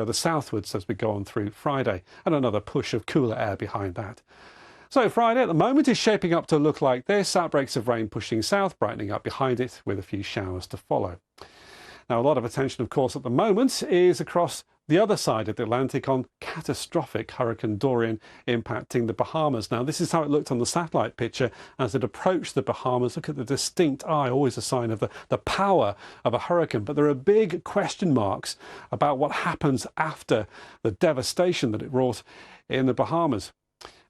further southwards as we go on through Friday, and another push of cooler air behind that. So Friday at the moment is shaping up to look like this. Outbreaks of rain pushing south, brightening up behind it with a few showers to follow. Now, a lot of attention, of course, at the moment is across the other side of the Atlantic on catastrophic Hurricane Dorian impacting the Bahamas. Now, this is how it looked on the satellite picture as it approached the Bahamas. Look at the distinct eye, always a sign of the power of a hurricane. But there are big question marks about what happens after the devastation that it wrought in the Bahamas.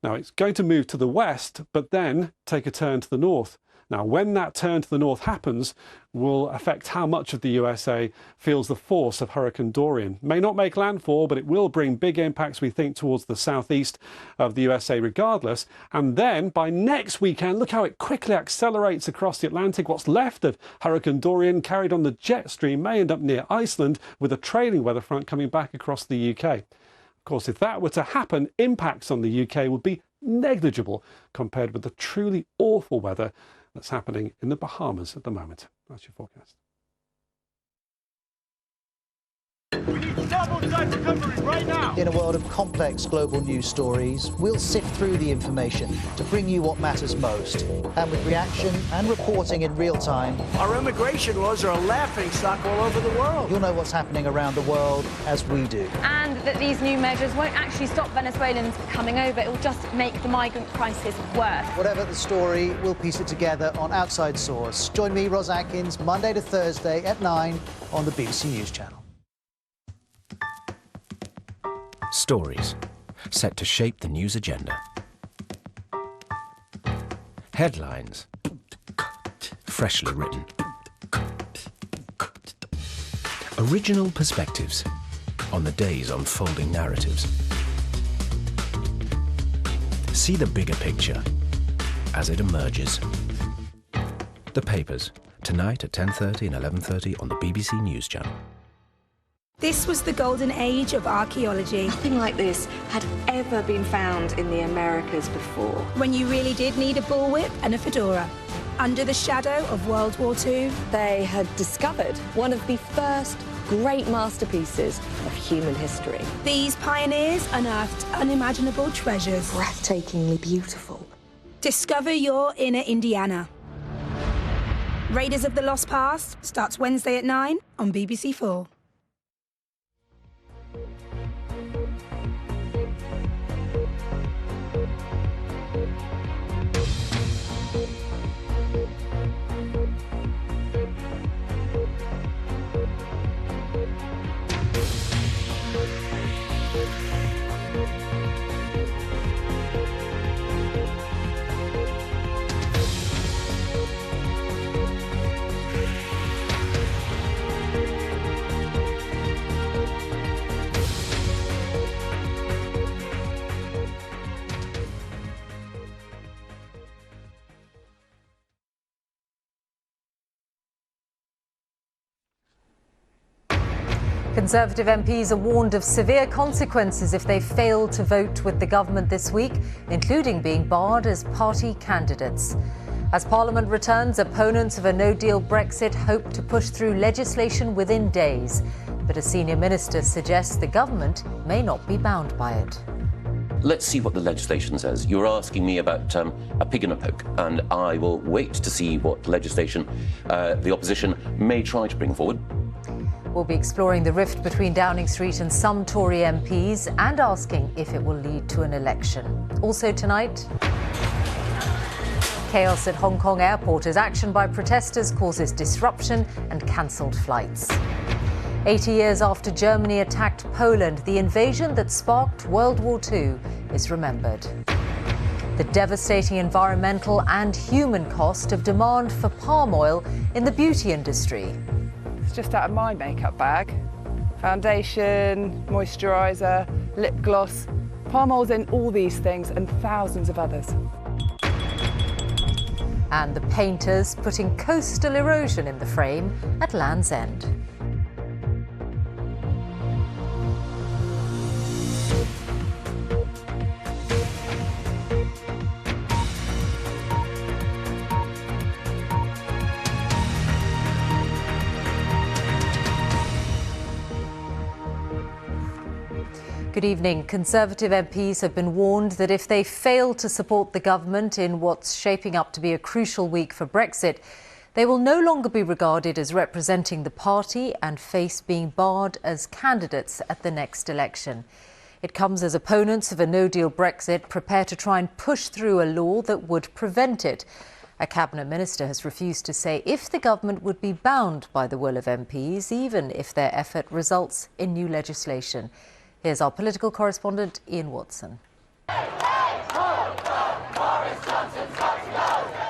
Now, it's going to move to the west, but then take a turn to the north. Now, when that turn to the north happens, will affect how much of the USA feels the force of Hurricane Dorian. May not make landfall, but it will bring big impacts, we think, towards the southeast of the USA regardless. And then by next weekend, look how it quickly accelerates across the Atlantic. What's left of Hurricane Dorian carried on the jet stream may end up near Iceland with a trailing weather front coming back across the UK. Of course, if that were to happen, impacts on the UK would be negligible compared with the truly awful weather that's happening in the Bahamas at the moment. That's your forecast. We need double-side recovery right now. In a world of complex global news stories, we'll sift through the information to bring you what matters most. And with reaction and reporting in real time, Our immigration laws are a laughingstock all over the world. you'll know what's happening around the world as we do. And that these new measures won't actually stop Venezuelans coming over. It will just make the migrant crisis worse. Whatever the story, we'll piece it together on Outside Source. Join me, Ros Atkins, Monday to Thursday at 9 on the BBC News Channel. Stories set to shape the news agenda. Headlines freshly written. Original perspectives on the day's unfolding narratives. See the bigger picture as it emerges. The papers, tonight at 10:30 and 11:30 on the BBC News Channel. This was the golden age of archaeology, Nothing like this had ever been found in the Americas before. when you really did need a bullwhip and a fedora. Under the shadow of World War II, They had discovered one of the first great masterpieces of human history. these pioneers unearthed unimaginable treasures. Breathtakingly beautiful. Discover your inner Indiana. Raiders of the Lost Past starts Wednesday at 9 on BBC 4. Conservative MPs are warned of severe consequences if they fail to vote with the government this week, including being barred as party candidates. As Parliament returns, opponents of a no-deal Brexit hope to push through legislation within days. But a senior minister suggests the government may not be bound by it. Let's see what the legislation says. You're asking me about a pig in a poke, and I will wait to see what legislation the opposition may try to bring forward. We'll be exploring the rift between Downing Street and some Tory MPs and asking if it will lead to an election. Also tonight, chaos at Hong Kong airport as action by protesters causes disruption and cancelled flights. 80 years after Germany attacked Poland, the invasion that sparked World War II is remembered. The devastating environmental and human cost of demand for palm oil in the beauty industry. It's just out of my makeup bag. Foundation, moisturiser, lip gloss. Palm oil's in all these things and thousands of others. And the painters putting coastal erosion in the frame at Land's End. Good evening. Conservative MPs have been warned that if they fail to support the government in what's shaping up to be a crucial week for Brexit, they will no longer be regarded as representing the party and face being barred as candidates at the next election. It comes as opponents of a no-deal Brexit prepare to try and push through a law that would prevent it. A cabinet minister has refused to say if the government would be bound by the will of MPs, even if their effort results in new legislation. Here's our political correspondent, Ian Watson.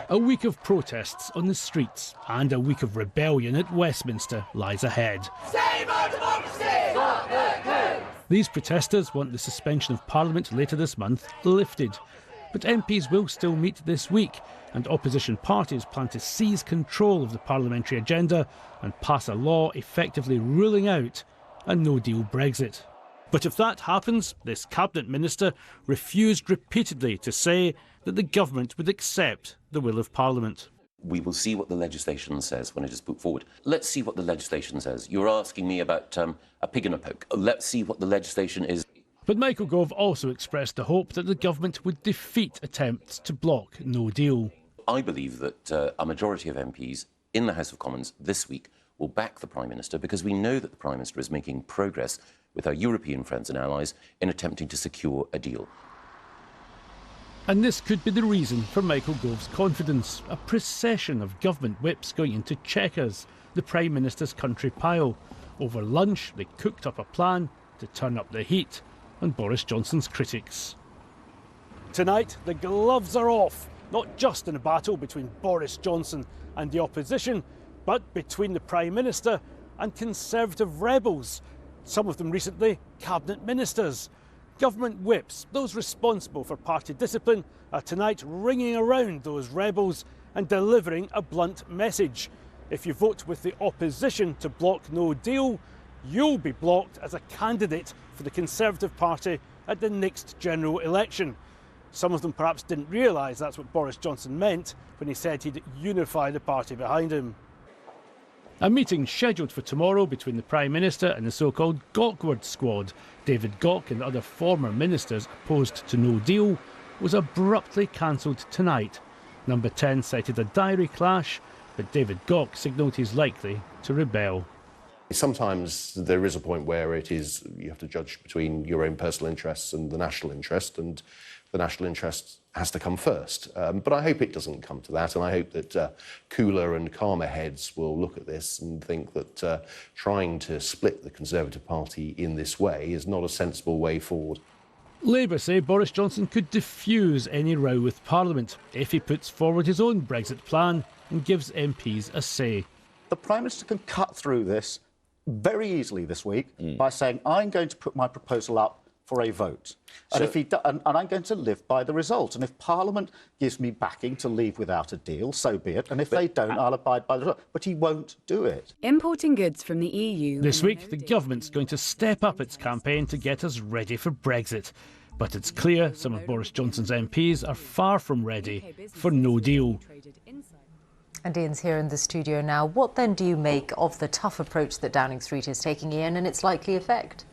A week of protests on the streets and a week of rebellion at Westminster lies ahead. Save our democracy! These protesters want the suspension of Parliament later this month lifted. But MPs will still meet this week, and opposition parties plan to seize control of the parliamentary agenda and pass a law effectively ruling out a no-deal Brexit. But if that happens, this cabinet minister refused repeatedly to say that the government would accept the will of Parliament. We will see what the legislation says when it is put forward. Let's see what the legislation says. You're asking me about a pig in a poke. Let's see what the legislation is. But Michael Gove also expressed the hope that the government would defeat attempts to block no deal. I believe that a majority of MPs in the House of Commons this week will back the Prime Minister because we know that the Prime Minister is making progress with our European friends and allies in attempting to secure a deal. And this could be the reason for Michael Gove's confidence. A procession of government whips going into Chequers, the Prime Minister's country pile. Over lunch, they cooked up a plan to turn up the heat on Boris Johnson's critics. Tonight, the gloves are off, not just in a battle between Boris Johnson and the opposition, but between the Prime Minister and Conservative rebels. Some of them recently cabinet ministers. Government whips, those responsible for party discipline, are tonight ringing around those rebels and delivering a blunt message. If you vote with the opposition to block no deal, you'll be blocked as a candidate for the Conservative Party at the next general election. Some of them perhaps didn't realise that's what Boris Johnson meant when he said he'd unify the party behind him. A meeting scheduled for tomorrow between the Prime Minister and the so-called Gawkward Squad, David Gauke and other former ministers opposed to no deal, was abruptly cancelled tonight. Number 10 cited a diary clash, but David Gauke signalled he's likely to rebel. Sometimes there is a point where you have to judge between your own personal interests and the national interest, and the national interest has to come first. But I hope it doesn't come to that, and I hope that cooler and calmer heads will look at this and think that trying to split the Conservative Party in this way is not a sensible way forward. Labour say Boris Johnson could defuse any row with Parliament if he puts forward his own Brexit plan and gives MPs a say. The Prime Minister can cut through this very easily this week by saying, I'm going to put my proposal up for a vote. And, and I'm going to live by the result. And if Parliament gives me backing to leave without a deal, so be it. And if they don't, I'll abide by the result. But he won't do it. Importing goods from the EU. This week, the government's going to step up its campaign to get us ready for Brexit. But it's clear some of Boris Johnson's MPs are far from ready for no deal. And Ian's here in the studio now. What then do you make of the tough approach that Downing Street is taking, Ian, and its likely effect?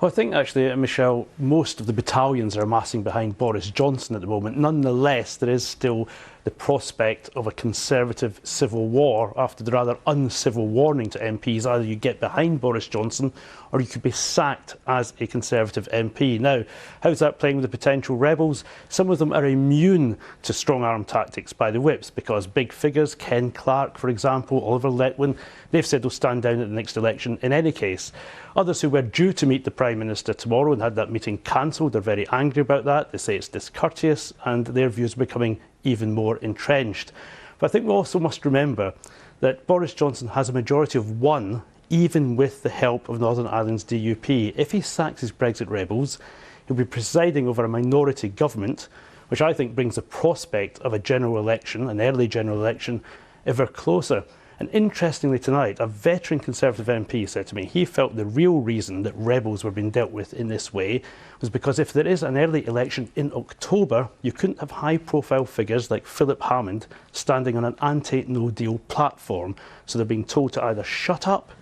Well, I think actually, Michelle, most of the battalions are amassing behind Boris Johnson at the moment. Nonetheless, there is still the prospect of a Conservative civil war after the rather uncivil warning to MPs. Either you get behind Boris Johnson or you could be sacked as a Conservative MP. Now, how's that playing with the potential rebels? Some of them are immune to strong-arm tactics by the whips because big figures, Ken Clarke, for example, Oliver Letwin, they've said they'll stand down at the next election in any case. Others who were due to meet the Prime Minister tomorrow and had that meeting cancelled are very angry about that. They say it's discourteous and their views are becoming even more entrenched. But I think we also must remember that Boris Johnson has a majority of one, even with the help of Northern Ireland's DUP. If he sacks his Brexit rebels, he'll be presiding over a minority government, which I think brings the prospect of a general election, an early general election, ever closer. And interestingly tonight, a veteran Conservative MP said to me he felt the real reason that rebels were being dealt with in this way was because if there is an early election in October, you couldn't have high-profile figures like Philip Hammond standing on an anti-no deal platform. So they're being told to either shut up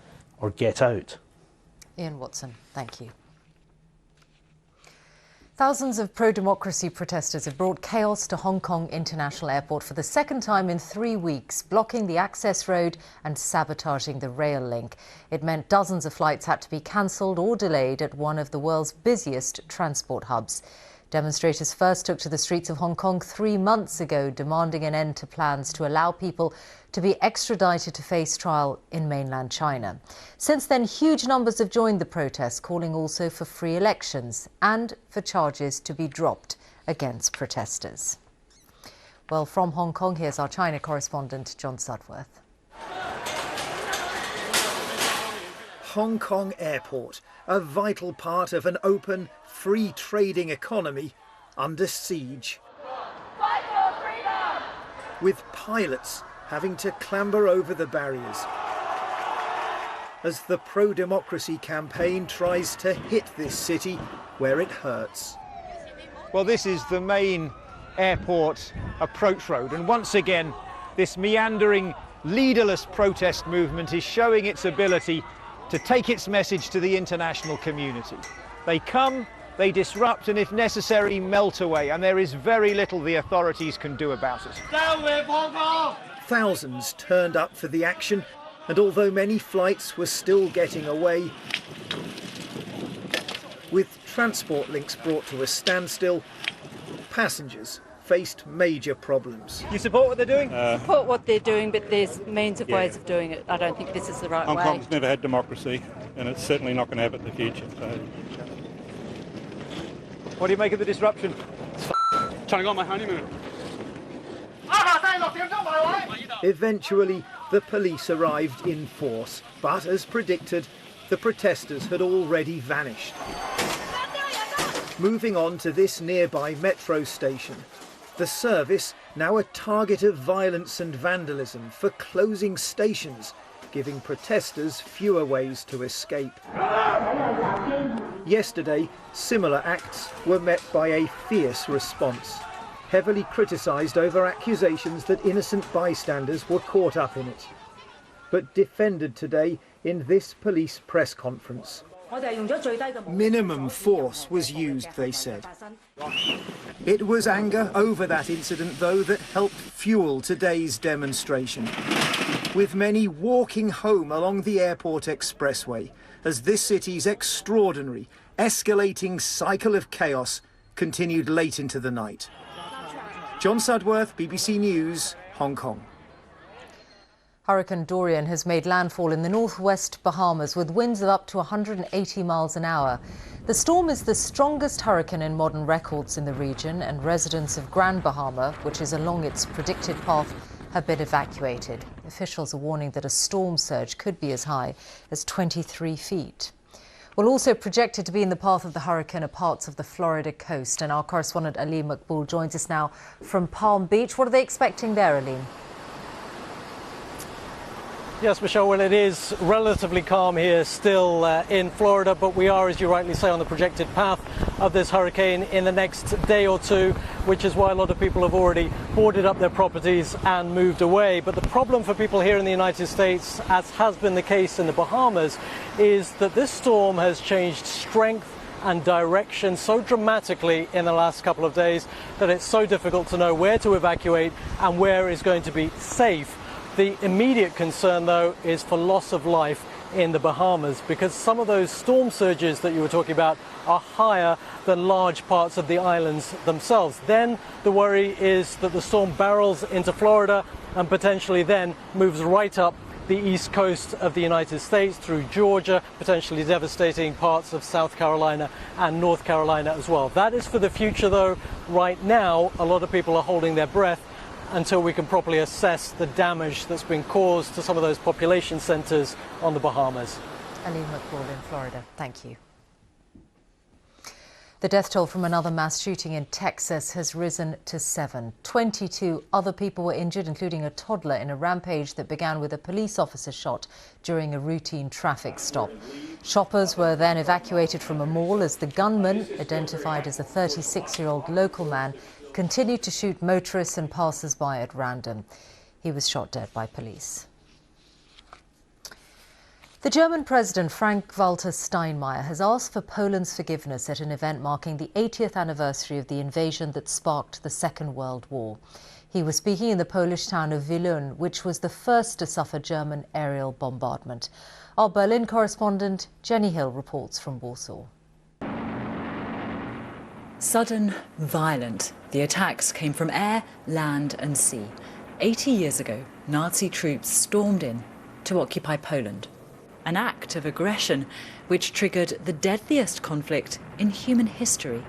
or get out. Ian Watson, thank you. Thousands of pro-democracy protesters have brought chaos to Hong Kong International Airport for the second time in 3 weeks, blocking the access road and sabotaging the rail link. It meant dozens of flights had to be cancelled or delayed at one of the world's busiest transport hubs. Demonstrators first took to the streets of Hong Kong 3 months ago, demanding an end to plans to allow people to be extradited to face trial in mainland China. Since then, huge numbers have joined the protests, calling also for free elections and for charges to be dropped against protesters. Well, from Hong Kong, here's our China correspondent, John Sudworth. Hong Kong Airport, a vital part of an open, free trading economy, under siege. Fight for freedom! With pilots having to clamber over the barriers as the pro-democracy campaign tries to hit this city where it hurts. Well, this is the main airport approach road, and once again this meandering, leaderless protest movement is showing its ability to take its message to the international community. They come, they disrupt, and if necessary melt away, and there is very little the authorities can do about it. Down with Hong Kong! Thousands turned up for the action, and although many flights were still getting away, with transport links brought to a standstill, passengers faced major problems. You support what they're doing? Support what they're doing, but there's means of ways of doing it. I don't think this is the right way. Hong Kong's never had democracy, and it's certainly not going to have it in the future. So. What do you make of the disruption? Trying to go on my honeymoon. Eventually, the police arrived in force, but as predicted, the protesters had already vanished. Moving on to this nearby metro station, the service now a target of violence and vandalism for closing stations, giving protesters fewer ways to escape. Yesterday, similar acts were met by a fierce response, heavily criticised over accusations that innocent bystanders were caught up in it, but defended today in this police press conference. Minimum force was used, they said. It was anger over that incident, though, that helped fuel today's demonstration, with many walking home along the airport expressway as this city's extraordinary, escalating cycle of chaos continued late into the night. John Sudworth, BBC News, Hong Kong. Hurricane Dorian has made landfall in the northwest Bahamas with winds of up to 180 miles an hour. The storm is the strongest hurricane in modern records in the region, and residents of Grand Bahama, which is along its predicted path, have been evacuated. Officials are warning that a storm surge could be as high as 23 feet. Well, also projected to be in the path of the hurricane are parts of the Florida coast, and our correspondent Aline Maqbool joins us now from Palm Beach. What are they expecting there, Aline? Yes, Michelle, well, it is relatively calm here still in Florida, but we are, as you rightly say, on the projected path of this hurricane in the next day or two, which is why a lot of people have already boarded up their properties and moved away. But the problem for people here in the United States, as has been the case in the Bahamas, is that this storm has changed strength and direction so dramatically in the last couple of days that it's so difficult to know where to evacuate and where is going to be safe. The immediate concern, though, is for loss of life in the Bahamas, because some of those storm surges that you were talking about are higher than large parts of the islands themselves. Then the worry is that the storm barrels into Florida and potentially then moves right up the east coast of the United States through Georgia, potentially devastating parts of South Carolina and North Carolina as well. That is for the future, though. Right now, a lot of people are holding their breath until we can properly assess the damage that's been caused to some of those population centres on the Bahamas. Aline Maqbool in Florida, thank you. The death toll from another mass shooting in Texas has risen to 7. 22 other people were injured, including a toddler, in a rampage that began with a police officer shot during a routine traffic stop. Shoppers were then evacuated from a mall as the gunman, identified as a 36-year-old local man, continued to shoot motorists and passers-by at random. He was shot dead by police. The German President Frank-Walter Steinmeier has asked for Poland's forgiveness at an event marking the 80th anniversary of the invasion that sparked the Second World War. He was speaking in the Polish town of Wielun, which was the first to suffer German aerial bombardment. Our Berlin correspondent Jenny Hill reports from Warsaw. Sudden, violent. The attacks came from air, land and sea. 80 years ago, Nazi troops stormed in to occupy Poland. An act of aggression which triggered the deadliest conflict in human history.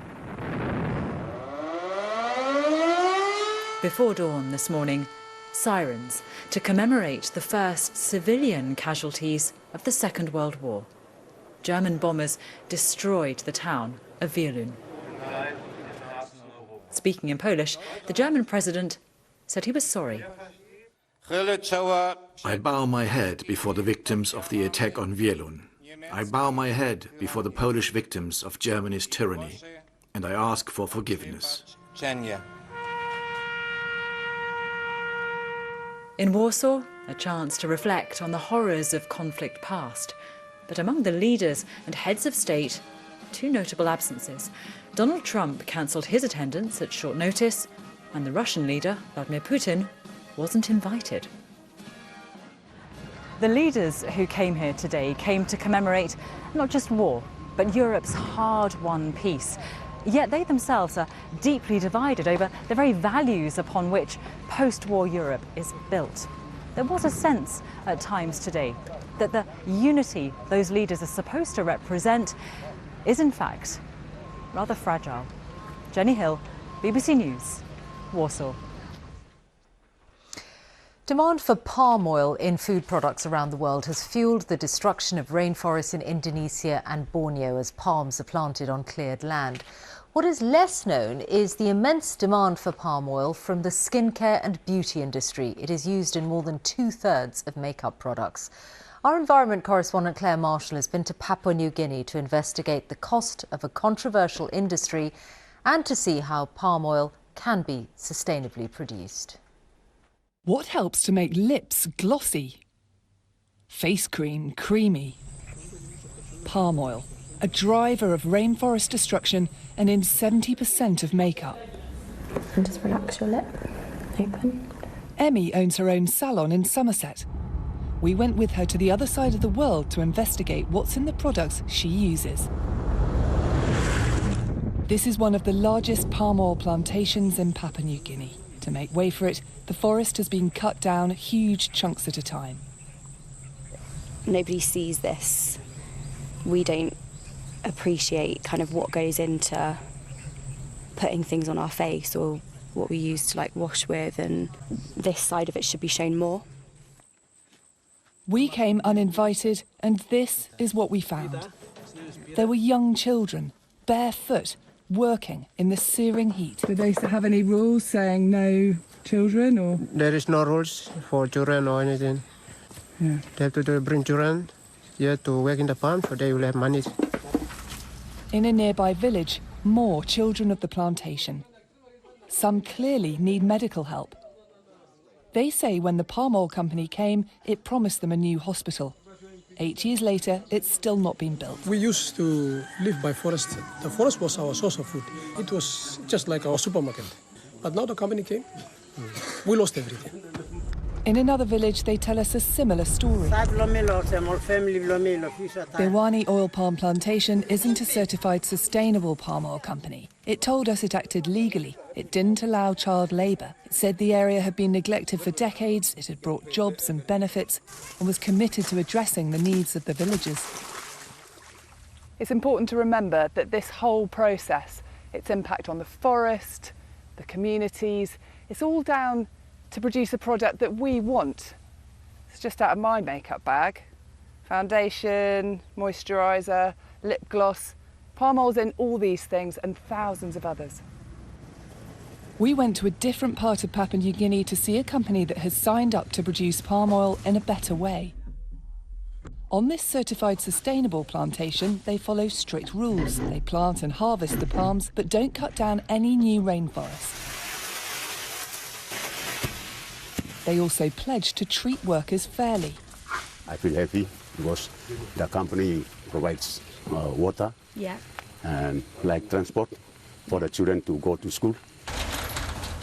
Before dawn this morning, sirens to commemorate the first civilian casualties of the Second World War. German bombers destroyed the town of Wielun. Speaking in Polish, the German president said he was sorry. I bow my head before the victims of the attack on Wielun. I bow my head before the Polish victims of Germany's tyranny, and I ask for forgiveness. In Warsaw, a chance to reflect on the horrors of conflict past. But among the leaders and heads of state, two notable absences. Donald Trump cancelled his attendance at short notice, and the Russian leader, Vladimir Putin, wasn't invited. The leaders who came here today came to commemorate not just war, but Europe's hard-won peace. Yet they themselves are deeply divided over the very values upon which post-war Europe is built. There was a sense at times today that the unity those leaders are supposed to represent is in fact rather fragile. Jenny Hill, BBC News, Warsaw. Demand for palm oil in food products around the world has fueled the destruction of rainforests in Indonesia and Borneo as palms are planted on cleared land. What is less known is the immense demand for palm oil from the skincare and beauty industry. It is used in more than 2/3 of makeup products. Our environment correspondent Claire Marshall has been to Papua New Guinea to investigate the cost of a controversial industry and to see how palm oil can be sustainably produced. What helps to make lips glossy? Face cream creamy? Palm oil, a driver of rainforest destruction and in 70% of makeup. And just relax your lip, open. Emmy owns her own salon in Somerset. We went with her to the other side of the world to investigate what's in the products she uses. This is one of the largest palm oil plantations in Papua New Guinea. To make way for it, the forest has been cut down huge chunks at a time. Nobody sees this. We don't appreciate kind of what goes into putting things on our face or what we use to like wash with, and this side of it should be shown more. We came uninvited, and this is what we found. There were young children, barefoot, working in the searing heat. Do they have any rules saying no children, or? There is no rules for children or anything. Yeah. They have to bring children here to work in the farm so they will have money. In a nearby village, more children of the plantation. Some clearly need medical help. They say when the palm oil company came, it promised them a new hospital. 8 years later, it's still not been built. We used to live by forest. The forest was our source of food. It was just like our supermarket. But now the company came, we lost everything. In another village, they tell us a similar story. Bewani Oil Palm Plantation isn't a certified sustainable palm oil company. It told us it acted legally. It didn't allow child labour. It said the area had been neglected for decades, it had brought jobs and benefits, and was committed to addressing the needs of the villagers. It's important to remember that this whole process, its impact on the forest, the communities, it's all down to produce a product that we want. It's just out of my makeup bag. Foundation, moisturiser, lip gloss, palm oil's in all these things and thousands of others. We went to a different part of Papua New Guinea to see a company that has signed up to produce palm oil in a better way. On this certified sustainable plantation, they follow strict rules. They plant and harvest the palms, but don't cut down any new rainforest. They also pledge to treat workers fairly. I feel happy because the company provides water and like transport for the children to go to school.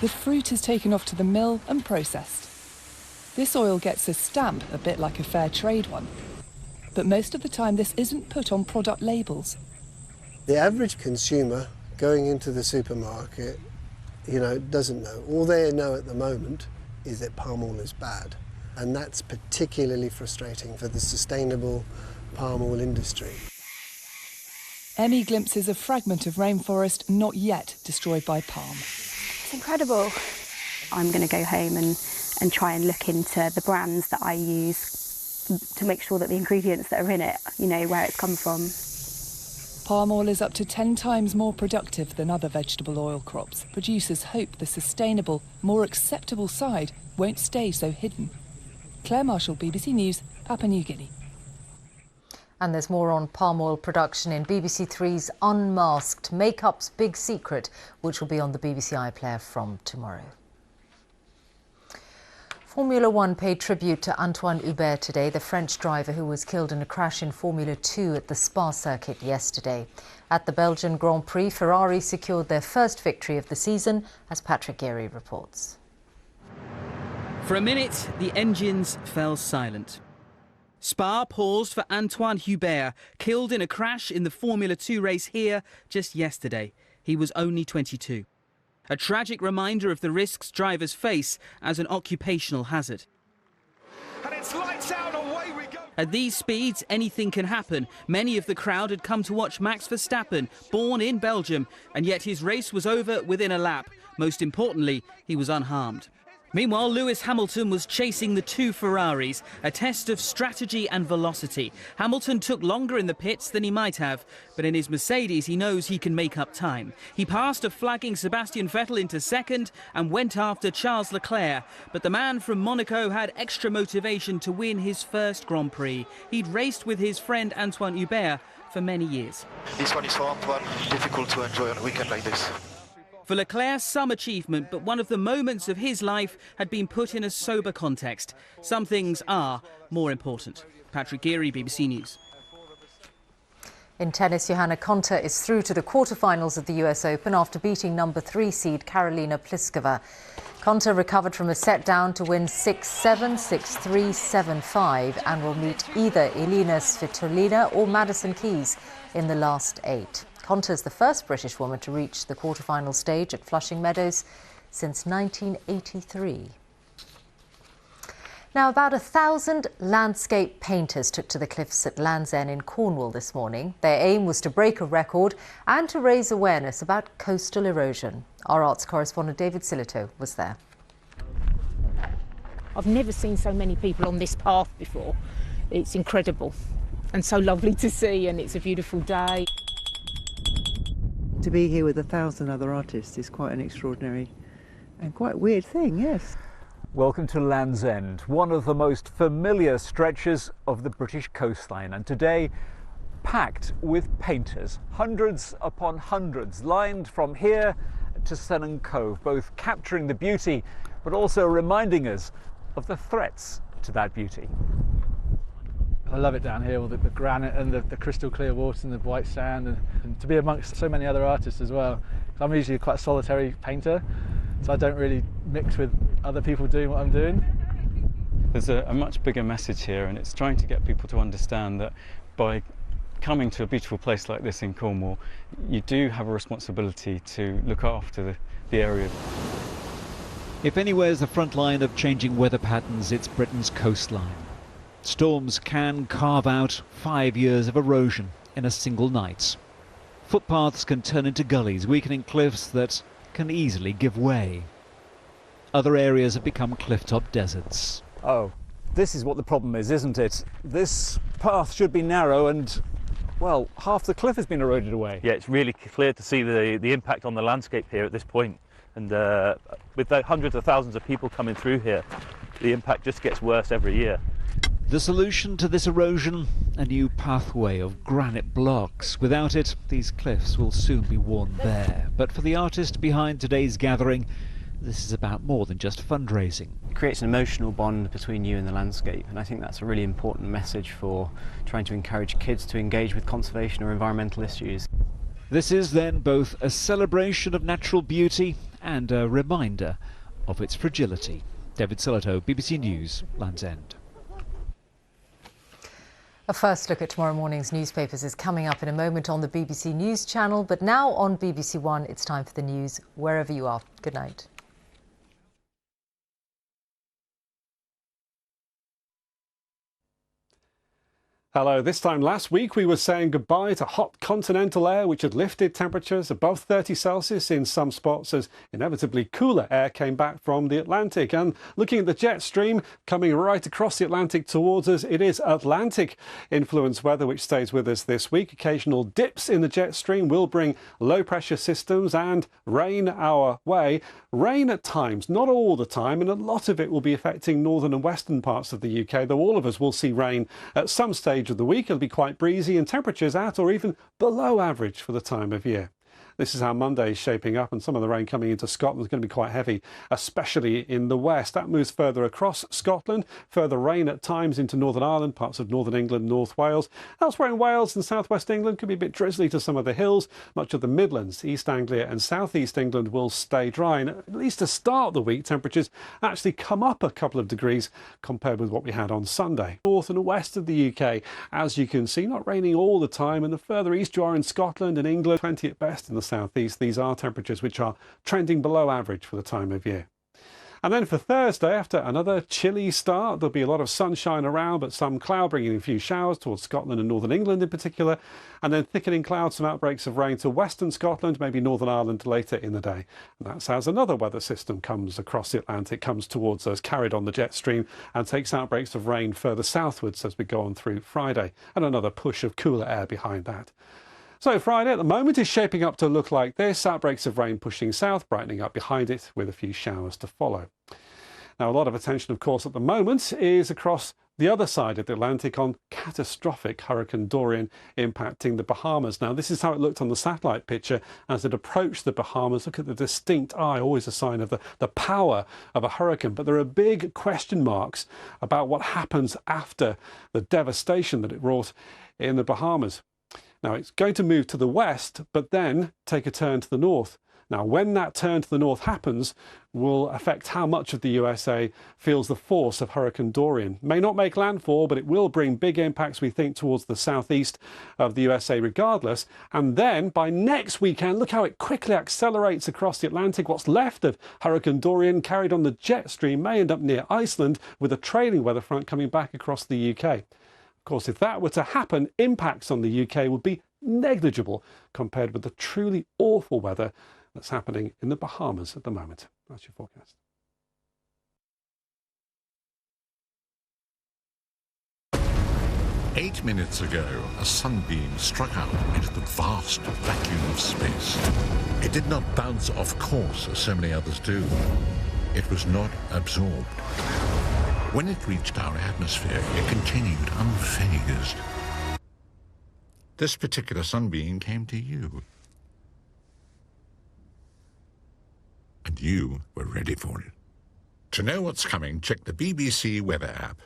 The fruit is taken off to the mill and processed. This oil gets a stamp, a bit like a fair trade one. But most of the time this isn't put on product labels. The average consumer going into the supermarket, doesn't know. All they know at the moment is that palm oil is bad. And that's particularly frustrating for the sustainable palm oil industry. Emmy glimpses a fragment of rainforest not yet destroyed by palm. It's incredible. I'm going to go home and try and look into the brands that I use to make sure that the ingredients that are in it, where it's come from. Palm oil is up to 10 times more productive than other vegetable oil crops. Producers hope the sustainable, more acceptable side won't stay so hidden. Claire Marshall, BBC News, Papua New Guinea. And there's more on palm oil production in BBC Three's Unmasked, Makeup's Big Secret, which will be on the BBC iPlayer from tomorrow. Formula One paid tribute to Antoine Hubert today, the French driver who was killed in a crash in Formula 2 at the Spa circuit yesterday. At the Belgian Grand Prix, Ferrari secured their first victory of the season, as Patrick Geary reports. For a minute, the engines fell silent. Spa paused for Antoine Hubert, killed in a crash in the Formula 2 race here just yesterday. He was only 22. A tragic reminder of the risks drivers face as an occupational hazard. And it's lights out, away we go. At these speeds, anything can happen. Many of the crowd had come to watch Max Verstappen, born in Belgium, and yet his race was over within a lap. Most importantly, he was unharmed. Meanwhile, Lewis Hamilton was chasing the two Ferraris, a test of strategy and velocity. Hamilton took longer in the pits than he might have, but in his Mercedes he knows he can make up time. He passed a flagging Sebastian Vettel into second and went after Charles Leclerc, but the man from Monaco had extra motivation to win his first Grand Prix. He'd raced with his friend Antoine Hubert for many years. This one is for Antoine, difficult to enjoy on a weekend like this. For Leclerc, some achievement, but one of the moments of his life had been put in a sober context. Some things are more important. Patrick Geary, BBC News. In tennis, Johanna Konta is through to the quarterfinals of the US Open after beating number 3 seed Karolina Pliskova. Konta recovered from a set down to win 6-7, 6-3, 7-5 and will meet either Elina Svitolina or Madison Keys in the last 8. Konta is the first British woman to reach the quarterfinal stage at Flushing Meadows since 1983. Now, about 1,000 landscape painters took to the cliffs at Land's End in Cornwall this morning. Their aim was to break a record and to raise awareness about coastal erosion. Our arts correspondent David Silito was there. I've never seen so many people on this path before. It's incredible and so lovely to see, and it's a beautiful day. To be here with 1,000 other artists is quite an extraordinary and quite weird thing, yes. Welcome to Land's End, one of the most familiar stretches of the British coastline, and today packed with painters, hundreds upon hundreds, lined from here to Sennen Cove, both capturing the beauty but also reminding us of the threats to that beauty. I love it down here, all the granite and the crystal clear water and the white sand, and to be amongst so many other artists as well. I'm usually quite a solitary painter, so I don't really mix with other people doing what I'm doing. There's a much bigger message here, and it's trying to get people to understand that by coming to a beautiful place like this in Cornwall, you do have a responsibility to look after the area. If anywhere's the front line of changing weather patterns, it's Britain's coastline. Storms can carve out 5 years of erosion in a single night. Footpaths can turn into gullies, weakening cliffs that can easily give way. Other areas have become clifftop deserts. Oh, this is what the problem is, isn't it? This path should be narrow and, well, half the cliff has been eroded away. Yeah, it's really clear to see the impact on the landscape here at this point. And with the hundreds of thousands of people coming through here, the impact just gets worse every year. The solution to this erosion? A new pathway of granite blocks. Without it, these cliffs will soon be worn bare. But for the artist behind today's gathering, this is about more than just fundraising. It creates an emotional bond between you and the landscape, and I think that's a really important message for trying to encourage kids to engage with conservation or environmental issues. This is then both a celebration of natural beauty and a reminder of its fragility. David Sillito, BBC News, Land's End. A first look at tomorrow morning's newspapers is coming up in a moment on the BBC News channel, but now on BBC One, it's time for the news wherever you are. Good night. Hello. This time last week we were saying goodbye to hot continental air which had lifted temperatures above 30 Celsius in some spots as inevitably cooler air came back from the Atlantic. And looking at the jet stream coming right across the Atlantic towards us, it is Atlantic influence weather which stays with us this week. Occasional dips in the jet stream will bring low pressure systems and rain our way. Rain at times, not all the time, and a lot of it will be affecting northern and western parts of the UK, though all of us will see rain at some stage of the week. It'll be quite breezy and temperatures at or even below average for the time of year. This is how Monday is shaping up, and some of the rain coming into Scotland is going to be quite heavy, especially in the west. That moves further across Scotland, further rain at times into Northern Ireland, parts of Northern England, North Wales. Elsewhere in Wales and South West England could be a bit drizzly to some of the hills. Much of the Midlands, East Anglia and South East England will stay dry, and at least to start the week, temperatures actually come up a couple of degrees compared with what we had on Sunday. North and west of the UK, as you can see, not raining all the time, and the further east you are in Scotland and England, 20 at best in the southeast. These are temperatures which are trending below average for the time of year. And then for Thursday, after another chilly start, there'll be a lot of sunshine around, but some cloud bringing in a few showers towards Scotland and Northern England in particular, and then thickening clouds, some outbreaks of rain to western Scotland, maybe Northern Ireland later in the day. And that's as another weather system comes across the Atlantic, comes towards us, carried on the jet stream, and takes outbreaks of rain further southwards as we go on through Friday, and another push of cooler air behind that. So Friday at the moment is shaping up to look like this. Outbreaks of rain pushing south, brightening up behind it with a few showers to follow. Now a lot of attention of course at the moment is across the other side of the Atlantic on catastrophic Hurricane Dorian impacting the Bahamas. Now this is how it looked on the satellite picture as it approached the Bahamas. Look at the distinct eye, always a sign of the power of a hurricane. But there are big question marks about what happens after the devastation that it wrought in the Bahamas. Now it's going to move to the west, but then take a turn to the north. Now when that turn to the north happens will affect how much of the USA feels the force of Hurricane Dorian. May not make landfall, but it will bring big impacts, we think, towards the southeast of the USA regardless. And then by next weekend, look how it quickly accelerates across the Atlantic. What's left of Hurricane Dorian carried on the jet stream may end up near Iceland with a trailing weather front coming back across the UK. Of course, if that were to happen, impacts on the UK would be negligible compared with the truly awful weather that's happening in the Bahamas at the moment. That's your forecast. Eight minutes ago, a sunbeam struck out into the vast vacuum of space. It did not bounce off course as so many others do. It was not absorbed. When it reached our atmosphere, it continued unfazed. This particular sunbeam came to you. And you were ready for it. To know what's coming, check the BBC Weather app.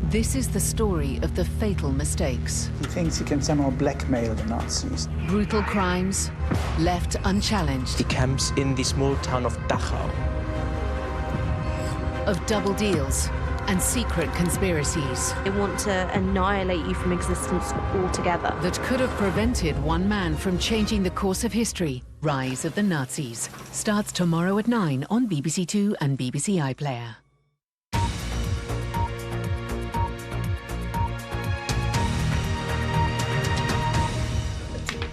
This is the story of the fatal mistakes. He thinks he can somehow blackmail the Nazis. Brutal crimes left unchallenged. He camps in the small town of Dachau. Of double deals and secret conspiracies. They want to annihilate you from existence altogether. That could have prevented one man from changing the course of history. Rise of the Nazis. Starts tomorrow at 9 on BBC Two and BBC iPlayer.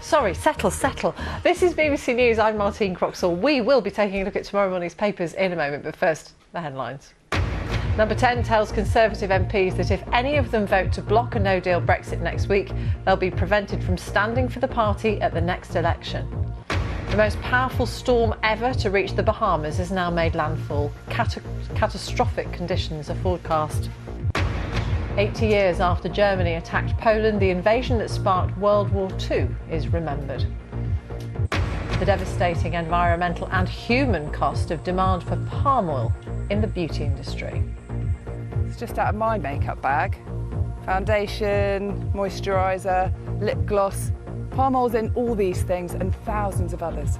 Sorry, settle. This is BBC News. I'm Martine Croxall. We will be taking a look at tomorrow morning's papers in a moment, but first, the headlines. Number 10 tells Conservative MPs that if any of them vote to block a no-deal Brexit next week, they'll be prevented from standing for the party at the next election. The most powerful storm ever to reach the Bahamas has now made landfall. Catastrophic conditions are forecast. 80 years after Germany attacked Poland, the invasion that sparked World War II is remembered. the devastating environmental and human cost of demand for palm oil in the beauty industry. It's just out of my makeup bag. Foundation, moisturiser, lip gloss. Palm oil's in all these things and thousands of others.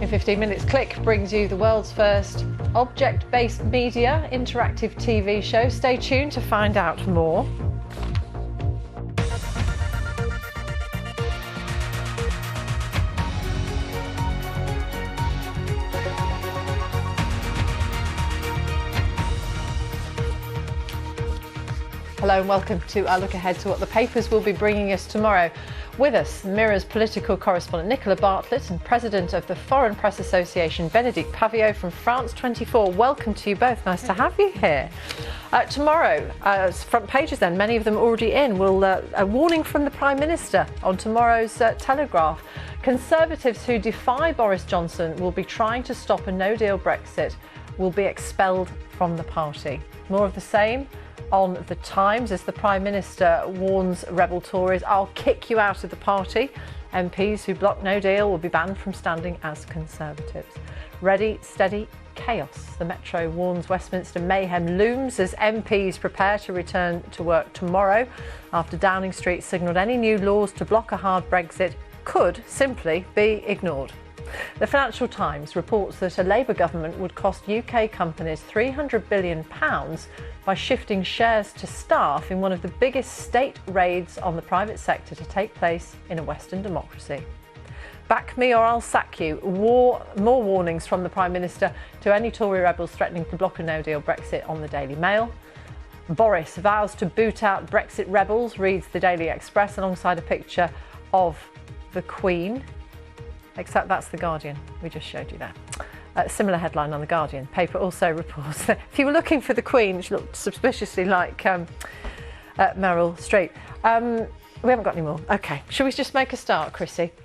In 15 minutes, Click brings you the world's first object-based media interactive TV show. Stay tuned to find out more. Hello and welcome to our look ahead to what the papers will be bringing us tomorrow. With us, Mirror's political correspondent Nicola Bartlett and President of the Foreign Press Association, Bénédicte Paviot from France 24. Welcome to you both. Nice to have you here. Tomorrow, front pages then, many of them already in, a warning from the Prime Minister on tomorrow's Telegraph. Conservatives who defy Boris Johnson will be trying to stop a no-deal Brexit will be expelled from the party. More of the same on the Times as the Prime Minister warns rebel Tories, "I'll kick you out of the party." MPs who block no deal will be banned from standing as Conservatives. Ready, steady, chaos. The Metro warns Westminster mayhem looms as MPs prepare to return to work tomorrow after Downing Street signalled any new laws to block a hard Brexit could simply be ignored. The Financial Times reports that a Labour government would cost UK companies £300 billion by shifting shares to staff in one of the biggest state raids on the private sector to take place in a Western democracy. Back me or I'll sack you. More warnings from the Prime Minister to any Tory rebels threatening to block a no-deal Brexit on the Daily Mail. Boris vows to boot out Brexit rebels, reads the Daily Express alongside a picture of the Queen. Except that's The Guardian. We just showed you that. Similar headline on The Guardian. Paper also reports that if you were looking for the Queen, she looked suspiciously like Meryl Streep. We haven't got any more. OK, shall we just make a start, Chrissy?